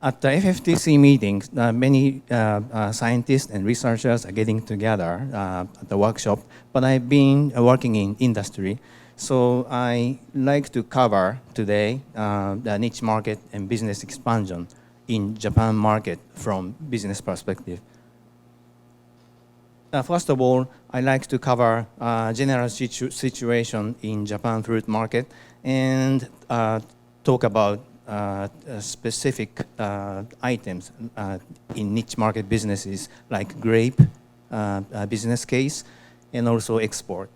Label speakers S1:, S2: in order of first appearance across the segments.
S1: At the FFTC meeting, many scientists and researchers are getting together at the workshop, but I've been working in industry. So I like to cover today the niche market and business expansion in Japan market from business perspective. First of all, I like to cover general situation in Japan fruit market and talk about specific items in niche market businesses like grape business case and also export.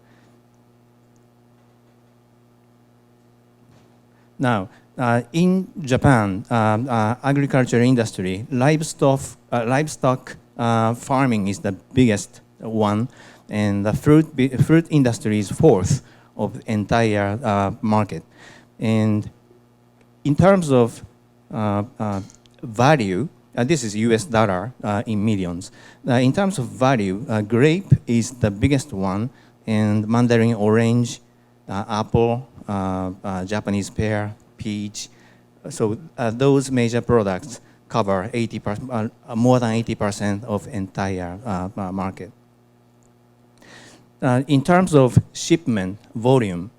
S1: Now, in Japan, agriculture industry, livestock farming is the biggest one, and the fruit industry is fourth of the entire market. And in terms of value, this is US dollar in millions. In terms of value, grape is the biggest one, and mandarin orange, apple, Japanese pear, peach. So those major products cover 80%, more than 80% of entire market. In terms of shipment volume,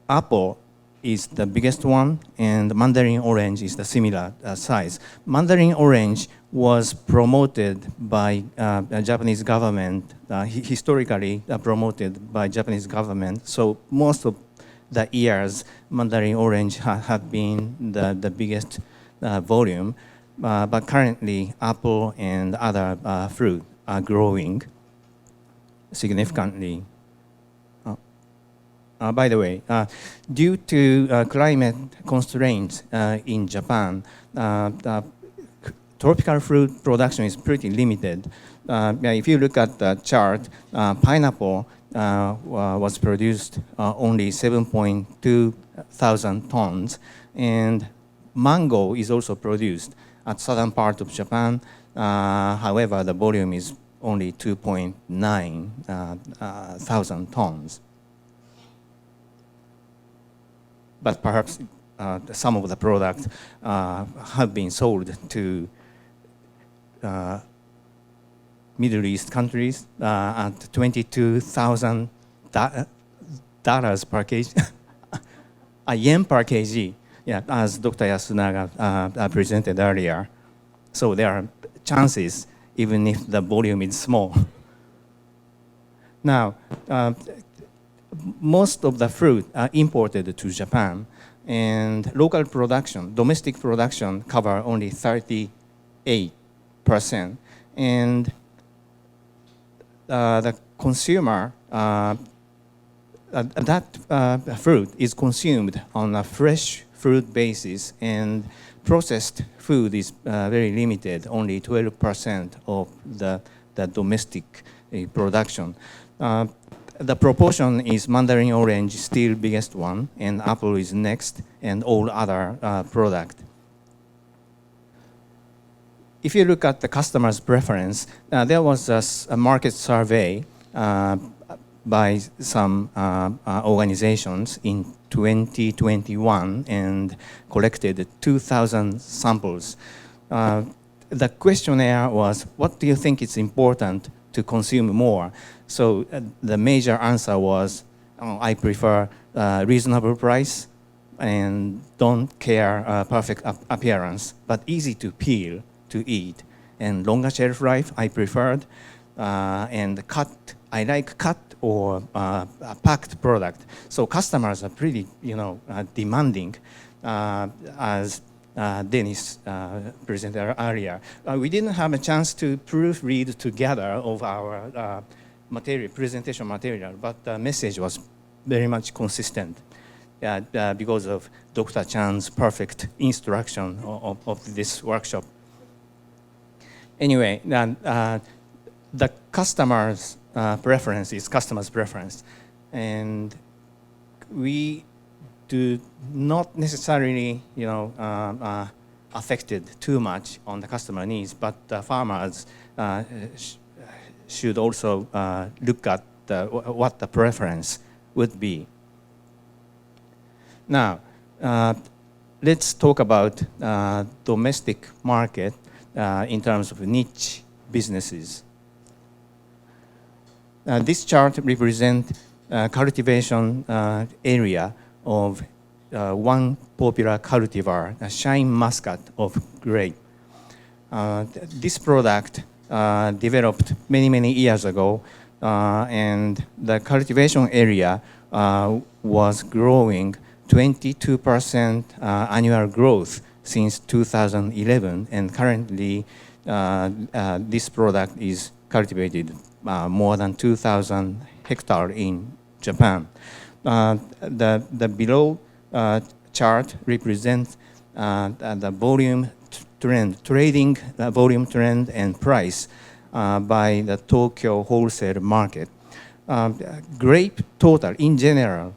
S1: apple is the biggest one, and mandarin orange is the similar size. Mandarin orange was promoted by Japanese government, historically promoted by Japanese government. So most of the years, mandarin orange have been the biggest volume, but currently apple and other fruit are growing significantly. By the way, due to climate constraints in Japan, tropical fruit production is pretty limited. If you look at the chart, pineapple was produced only 7.2 thousand tons, and mango is also produced at southern part of Japan. However, the volume is only 2.9 thousand tons. But perhaps some of the products have been sold to Middle East countries at $22,000 per kg, yen per kg, yeah, as Dr. Yasunaga presented earlier. So there are chances, even if the volume is small. Now, most of the fruit are imported to Japan, and local production, domestic production, cover only 38%. And the consumer, that fruit is consumed on a fresh fruit basis, and processed food is very limited, only 12% of the domestic production. The proportion is mandarin orange still biggest one, and apple is next, and all other product. If you look at the customer's preference, there was a market survey by some organizations in 2021 and collected 2,000 samples. The questionnaire was, what do you think is important to consume more? So the major answer was, I prefer reasonable price and don't care perfect appearance, but easy to peel to eat. And longer shelf life, I preferred. And cut, I like cut or packed product. So customers are pretty, demanding, as Dennis presented earlier. We didn't have a chance to proofread together of our presentation material, but the message was very much consistent because of Dr. Chan's perfect instruction of this workshop. Anyway, the customer's preference is customer's preference, and we do not necessarily, affected too much on the customer needs, but the farmers should also look at what the preference would be. Now, let's talk about domestic market in terms of niche businesses. This chart represents cultivation area of one popular cultivar, a shine muscat of grape. This product developed many years ago, and the cultivation area was growing 22% annual growth since 2011, and currently this product is cultivated more than 2,000 hectares in Japan. The below chart represents the volume trend, trading volume trend and price by the Tokyo wholesale market. Grape total, in general,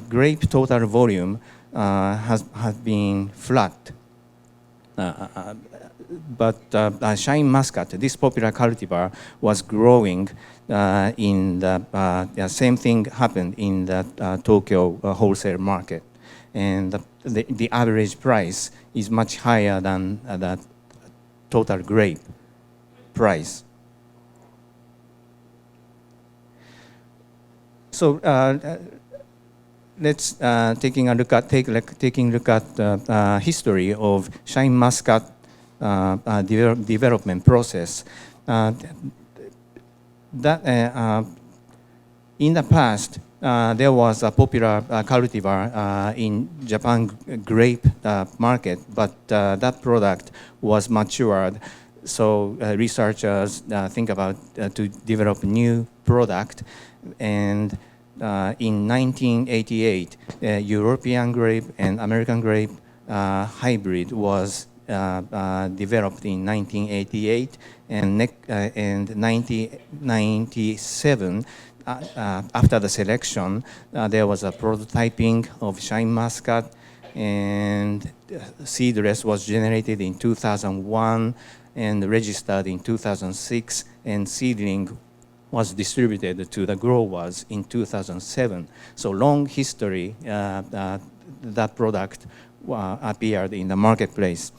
S1: grape total volume has been flat. But shine muscat, this popular cultivar, was growing in the same thing happened in the Tokyo wholesale market. And the average price is much higher than the total grape price. So let's taking a look at the history of shine muscat development process. In the past, there was a popular cultivar in Japan grape market, but that product was matured. So researchers think about to develop new product, and in 1988, European grape and American grape hybrid was developed in 1988, and 1997. After the selection, there was a prototyping of shine muscat, and seedless was generated in 2001 and registered in 2006, and seedling was distributed to the growers in 2007. So long history that product appeared in the marketplace.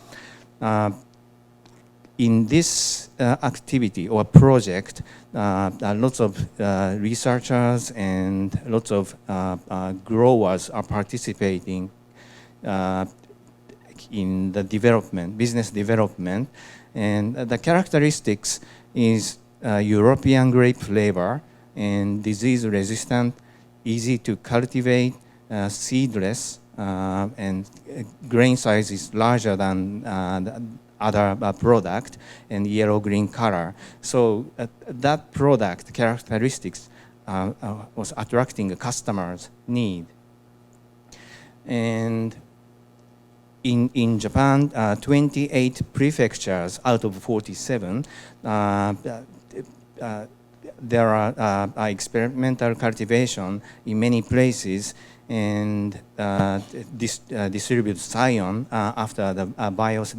S1: In this activity or project, lots of researchers and lots of growers are participating in the development, business development. And the characteristics is European grape flavor and disease resistant, easy to cultivate, seedless, and grain size is larger than the other product, and yellow-green color. So that product characteristics was attracting a customer's need. And in Japan, 28 prefectures out of 47, there are experimental cultivation in many places, and distribute scion after the virus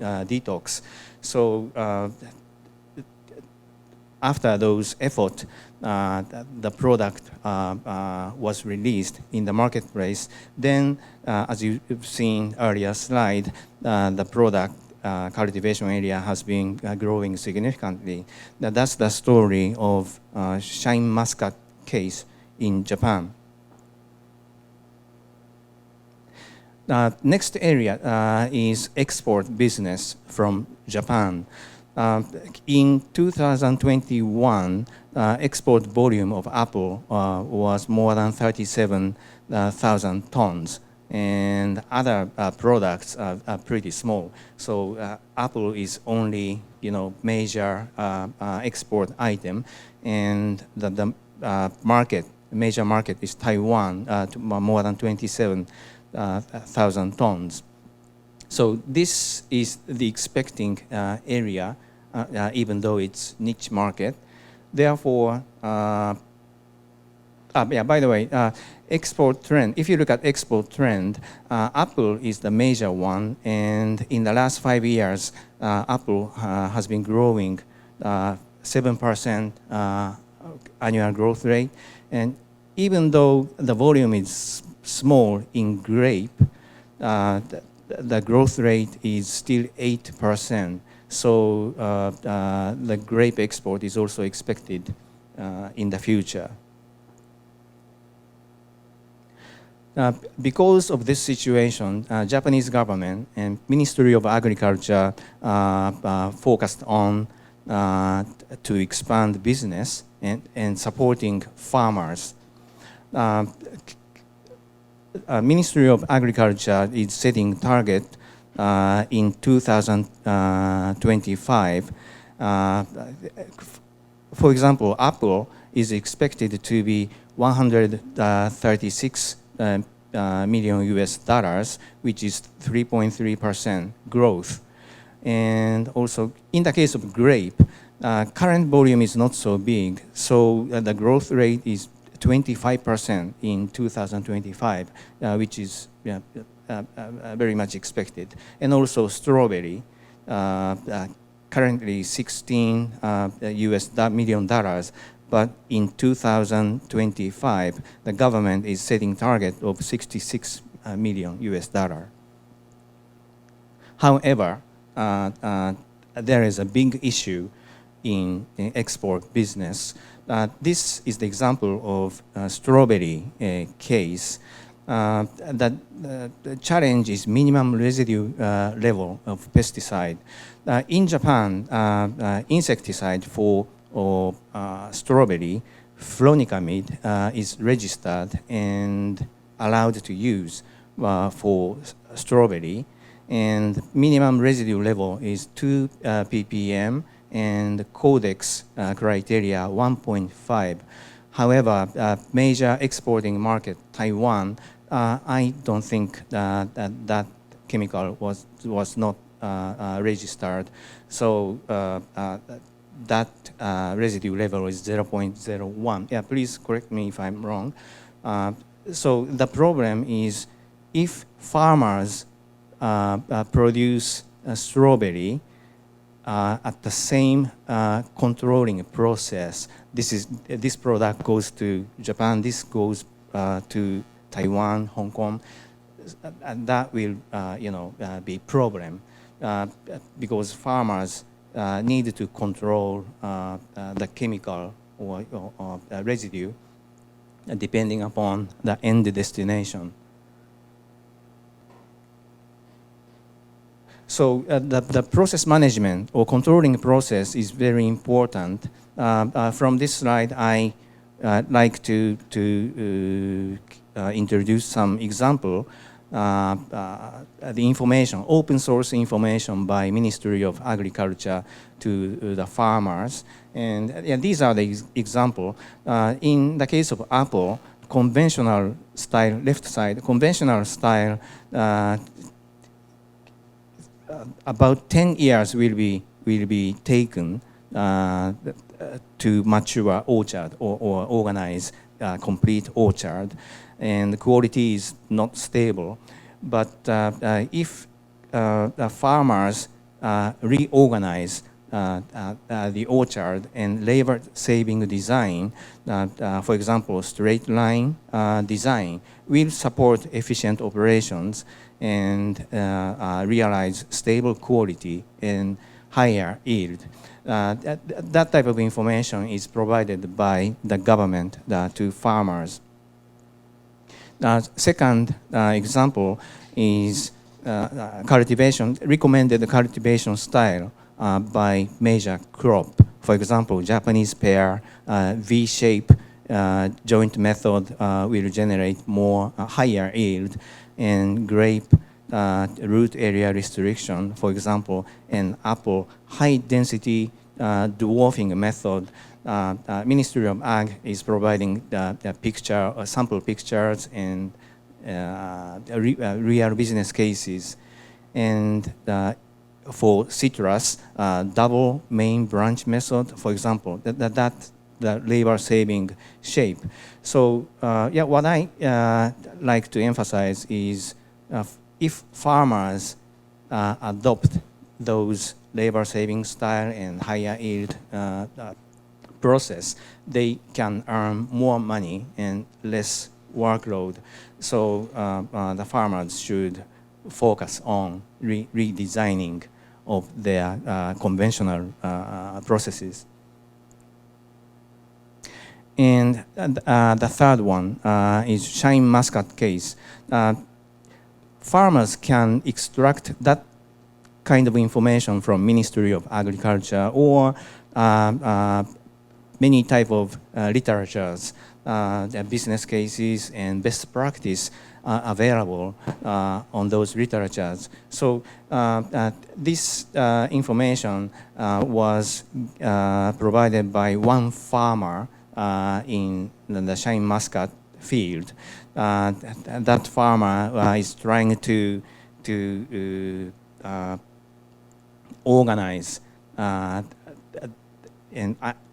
S1: detox. So after those efforts, the product was released in the marketplace. Then, as you've seen earlier slide, the product cultivation area has been growing significantly. That's the story of shine muscat case in Japan. Next area is export business from Japan. In 2021, export volume of apple was more than 37,000 tons, and other products are pretty small. So apple is only major export item, and the major market is Taiwan, more than 27,000 tons. So this is the expecting area, even though it's niche market. Therefore, by the way, export trend, if you look at export trend, Apple is the major one, and in the last 5 years, Apple has been growing 7% annual growth rate. And even though the volume is small in grape, the growth rate is still 8%. So the grape export is also expected in the future. Because of this situation, Japanese government and Ministry of Agriculture focused on to expand business and supporting farmers. Ministry of Agriculture is setting target in 2025. For example, Apple is expected to be 136 million US dollars, which is 3.3% growth. And also, in the case of grape, current volume is not so big, so the growth rate is 25% in 2025, which is very much expected. And also strawberry, currently 16 million dollars, but in 2025, the government is setting target of 66 million US dollar. However, there is a big issue in export business. This is the example of strawberry case. The challenge is minimum residue level of pesticide. In Japan, insecticide for strawberry, flunicamide, is registered and allowed to use for strawberry. And minimum residue level is 2 ppm and codex criteria 1.5. However, major exporting market, Taiwan, I don't think that chemical was not registered. So that residue level is 0.01. Yeah, please correct me if I'm wrong. So the problem is if farmers produce strawberry at the same controlling process, this product goes to Japan, this goes to Taiwan, Hong Kong, and that will be problem because farmers need to control the chemical or residue depending upon the end destination. So the process management or controlling process is very important. From this slide, I like to introduce some example. The information, open source information by Ministry of Agriculture to the farmers. And these are the example. In the case of apple, conventional style, left side, conventional style, about 10 years will be taken to mature orchard or organize complete orchard, and the quality is not stable. But if the farmers reorganize the orchard and labor-saving design, for example, straight line design, will support efficient operations and realize stable quality and higher yield. That type of information is provided by the government to farmers. Second example is recommended cultivation style by major crop. For example, Japanese pear, V-shape joint method will generate more higher yield, and grape root area restriction, for example, and apple high density dwarfing method. Ministry of Ag is providing the picture, sample pictures and real business cases. And for citrus, double main branch method, for example, the labor-saving shape. So what I like to emphasize is if farmers adopt those labor-saving style and higher yield process, they can earn more money and less workload. So the farmers should focus on redesigning of their conventional processes. And the third one is shine muscat case. Farmers can extract that kind of information from Ministry of Agriculture or many type of literatures, business cases and best practice available on those literatures. So this information was provided by one farmer in the shine muscat field. That farmer is trying to organize an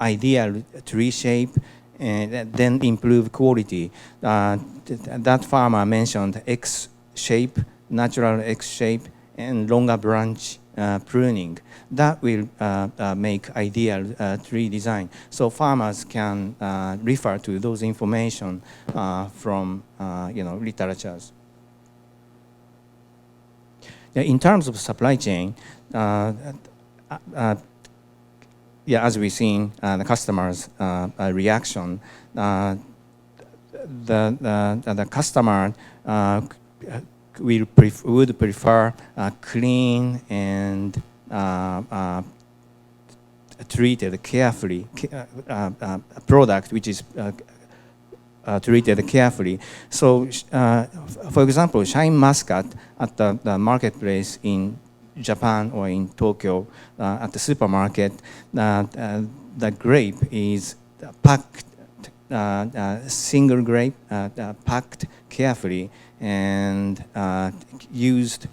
S1: ideal tree shape and then improve quality. That farmer mentioned X shape, natural X shape, and longer branch pruning. That will make ideal tree design. So farmers can refer to those information from literatures. In terms of supply chain, as we've seen the customers' reaction, the customer would prefer clean and treated carefully product which is treated carefully. So, for example, shine muscat at the marketplace in Japan or in Tokyo at the supermarket, the grape is packed, single grape, packed carefully and used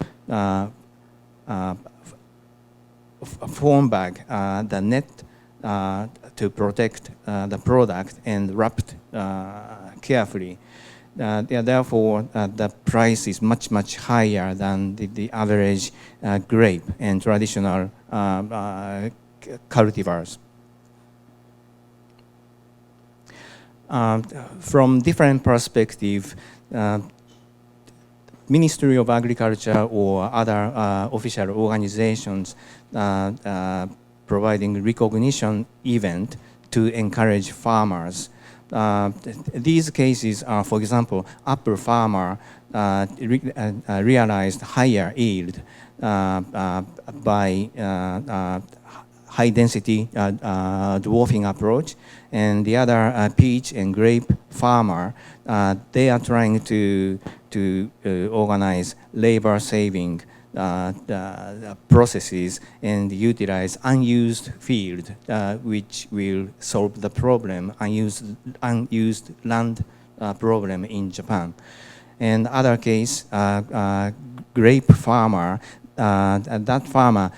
S1: foam bag, the net to protect the product and wrapped carefully. Therefore, the price is much, much higher than the average grape and traditional cultivars. From different perspective, Ministry of Agriculture or other official organizations providing recognition event to encourage farmers. These cases are, for example, apple farmer realized higher yield by high density dwarfing approach, and the other peach and grape farmer, they are trying to organize labor saving processes and utilize unused field, which will solve the problem, unused land problem in Japan. And other case, grape farmer, that farmer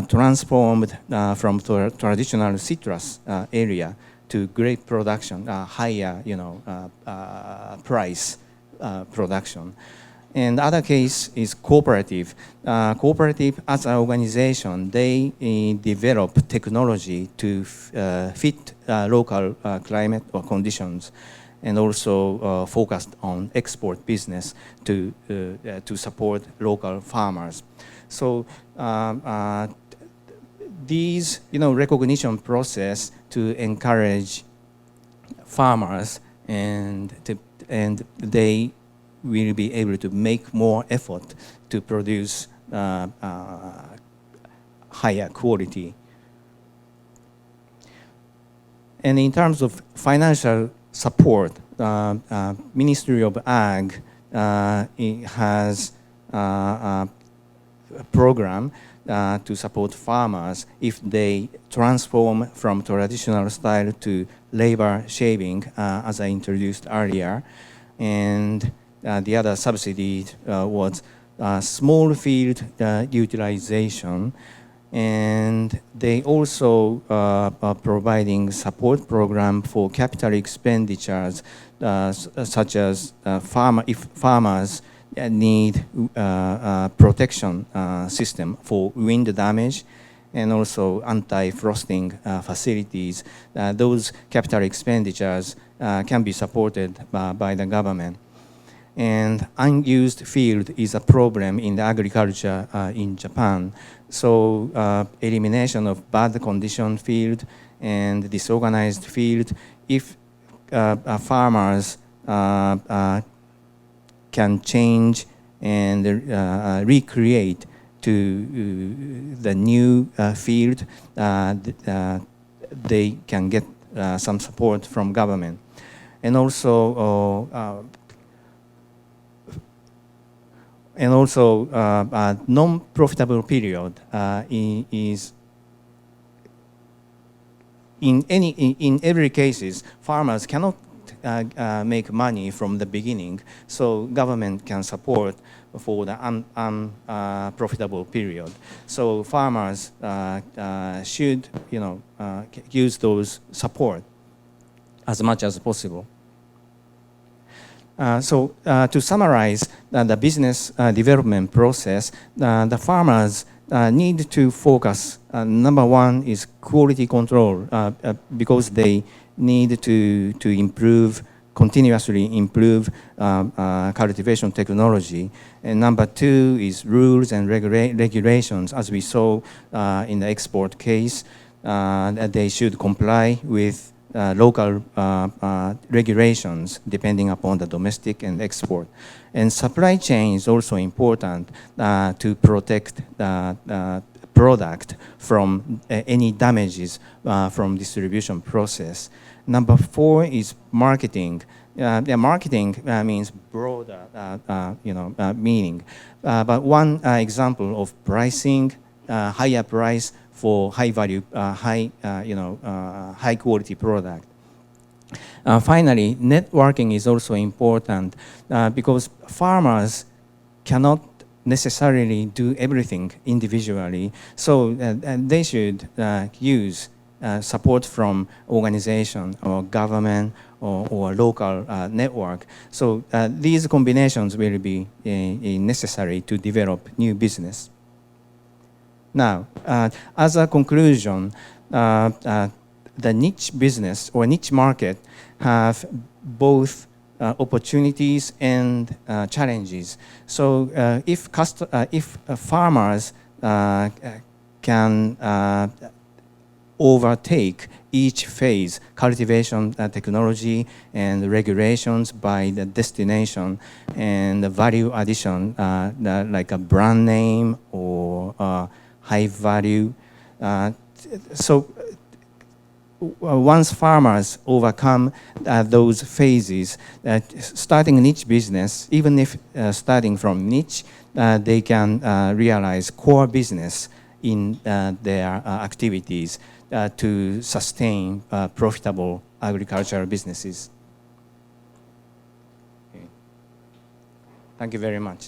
S1: transformed from traditional citrus area to grape production, higher, price production. And other case is cooperative. Cooperative as an organization, they develop technology to fit local climate or conditions, and also focused on export business to support local farmers. So these, recognition process to encourage farmers, and they will be able to make more effort to produce higher quality. And in terms of financial support, Ministry of Ag has a program to support farmers if they transform from traditional style to labor shaving, as I introduced earlier. And the other subsidy was small field utilization, and they also are providing support program for capital expenditures, such as if farmers need protection system for wind damage, and also anti-frosting facilities. Those capital expenditures can be supported by the government. and unused field is a problem in the agriculture in Japan. So elimination of bad condition field and disorganized field, if farmers can change and recreate to the new field, they can get some support from government. And also non-profitable period is in every cases, farmers cannot make money from the beginning, so government can support for the unprofitable period. So farmers should, use those support as much as possible. So to summarize the business development process, the farmers need to focus. Number one is quality control, because they need to continuously improve cultivation technology. And number two is rules and regulations. As we saw in the export case, that they should comply with local regulations depending upon the domestic and export. And supply chain is also important to protect the product from any damages from distribution process. Number four is marketing. Marketing means broader, meaning. But one example of pricing, higher price for high value, high quality product. Finally, networking is also important because farmers cannot necessarily do everything individually. So they should use support from organization or government or local network. So these combinations will be necessary to develop new business. Now, as a conclusion, the niche business or niche market have both opportunities and challenges. So if farmers can overtake each phase, cultivation technology and regulations by the destination and the value addition, like a brand name or high value. So once farmers overcome those phases, starting a niche business, even if starting from niche, they can realize core business in their activities to sustain profitable agricultural businesses. Okay. Thank you very much.